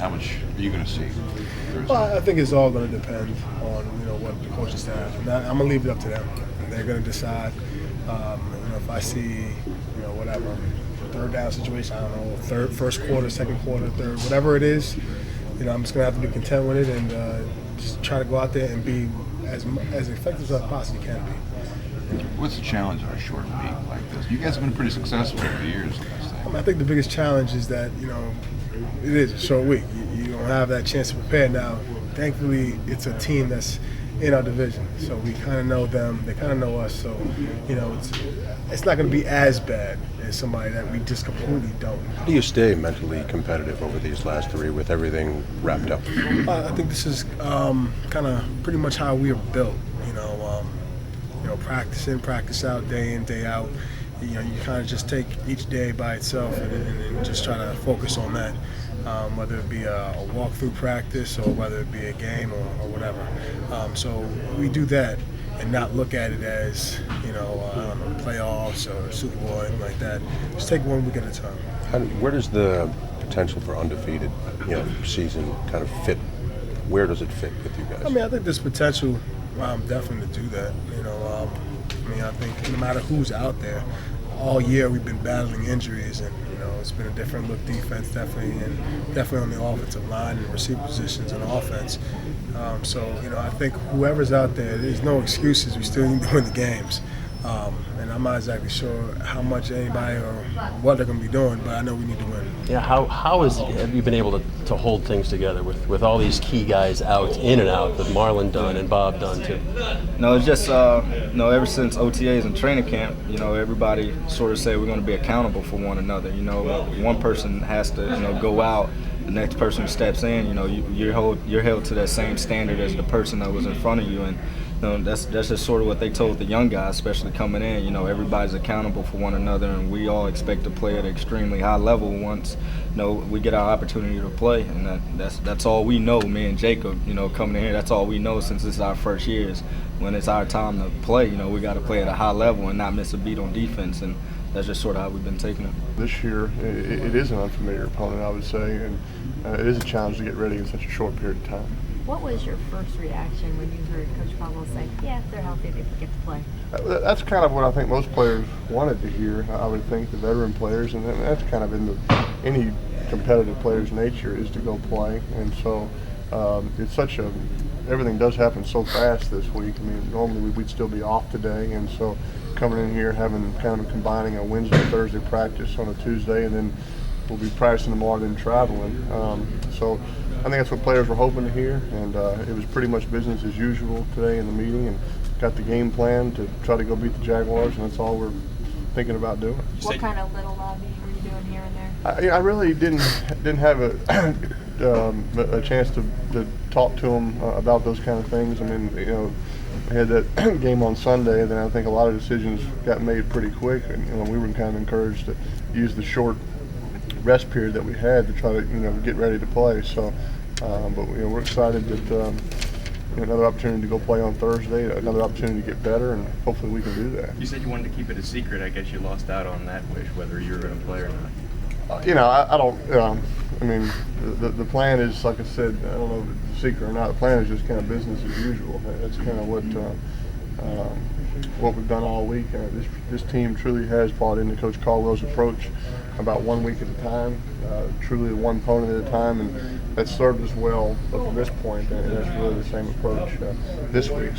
How much are you going to see Thursday? Well, I think it's all going to depend on what the coaching staff. And I'm going to leave it up to them. They're going to decide. If I see whatever third down situation, I don't know, first quarter, second quarter, third, whatever it is, I'm just going to have to be content with it and just try to go out there and be as effective as I possibly can be. What's the challenge of a short week like this? You guys have been pretty successful over the years on this thing. I think the biggest challenge is that, it is a short week. You don't have that chance to prepare. Now, thankfully, it's a team that's in our division, so we kind of know them. They kind of know us, so, it's not going to be as bad as somebody that we just completely don't. How do you stay mentally competitive over these last three with everything wrapped up? I think this is kind of pretty much how we are built, practice out, day in, day out. You kind of just take each day by itself and just try to focus on that, whether it be a walkthrough practice or whether it be a game or whatever. So we do that and not look at it as, playoffs or Super Bowl or anything like that. Just take one week at a time. Where does the potential for undefeated, season kind of fit? Where does it fit with you guys? I think there's potential definitely to do that. I think no matter who's out there, all year we've been battling injuries, and it's been a different look defense, definitely on the offensive line and receiver positions and offense. I think whoever's out there, there's no excuses. We still need to win the games. And I'm not exactly sure how much anybody or what they're going to be doing, but I know we need to win. Yeah, have you been able to hold things together with all these key guys out, in and out, with Marlon done and Bob done too? No, it's just ever since OTAs and training camp, everybody sort of say we're going to be accountable for one another. One person has to go out, the next person who steps in, you're held to that same standard as the person that was in front of you, and that's just sort of what they told the young guys, especially coming in. Everybody's accountable for one another, and we all expect to play at an extremely high level once we get our opportunity to play, and that's all we know. Me and Jacob, coming in here, that's all we know since this is our first years. When it's our time to play, we got to play at a high level and not miss a beat on defense, and that's just sort of how we've been taking it. This year, it is an unfamiliar opponent, I would say, and it is a challenge to get ready in such a short period of time. What was your first reaction when you heard Coach Caldwell say, yeah, they're healthy, they get to play? That's kind of what I think most players wanted to hear. I would think the veteran players, and that's kind of in any competitive player's nature, is to go play. And so it's everything does happen so fast this week. Normally we'd still be off today, and so coming in here, having kind of combining a Wednesday, Thursday practice on a Tuesday, and then we'll be practicing tomorrow and then traveling. So I think that's what players were hoping to hear, and it was pretty much business as usual today in the meeting, and got the game plan to try to go beat the Jaguars, and that's all we're thinking about doing. What kind of little lobbying were you doing here and there? I really didn't have a chance to talk to them about those kind of things. We had that game on Sunday, and then I think a lot of decisions got made pretty quick, and we were kind of encouraged to use the short rest period that we had to try to get ready to play. So, but we're excited that another opportunity to go play on Thursday, another opportunity to get better, and hopefully we can do that. You said you wanted to keep it a secret. I guess you lost out on that wish, whether you were going to play or not. I don't. The plan is, like I said, I don't know if it's a secret or not. The plan is just kind of business as usual. That's kind of what we've done all week. This team truly has bought into Coach Caldwell's approach about 1 week at a time, truly one opponent at a time, and that's served us well up to this point, and that's really the same approach this week.